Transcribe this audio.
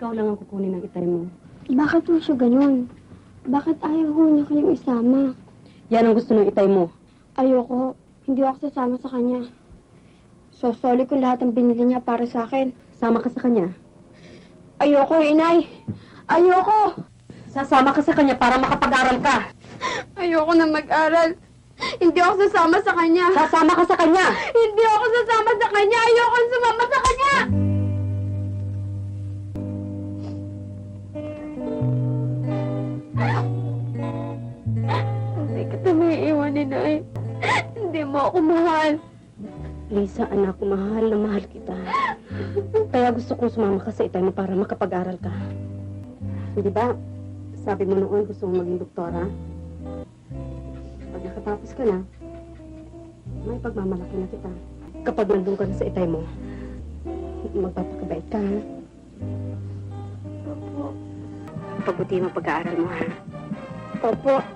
ikaw lang ang kukunin ng itay mo. Bakit mo siya ganun? Bakit ayaw ho niya kayong isama? Yan ang gusto ng itay mo. Ayoko. Hindi ako sasama sa kanya. Sosoli ko lahat ng binili niya para sa akin. Sama ka sa kanya. Ayoko, inay! Ayoko! Sasama ka sa kanya para makapag-aral ka. Ayoko na mag-aral. Hindi ako sasama sa kanya. Sasama ka sa kanya! Hindi ako sasama sa kanya. Ayoko sumama sa kanya! Hindi kita may iwan, inay. Hindi mo ako mahal. Lisa, anak ko, mahal na mahal kita. Kaya gusto kong sumama ka sa itay mo para makapag-aral ka. Di ba? Sabi mo noon gusto mong maging doktora. Pag nakatapos ka na, may pagmamalaki na kita. Kapag nandun ka na sa itay mo, magpapakabait ka, ha? Opo. Pabuti mo pag-aaral mo, ha? Opo.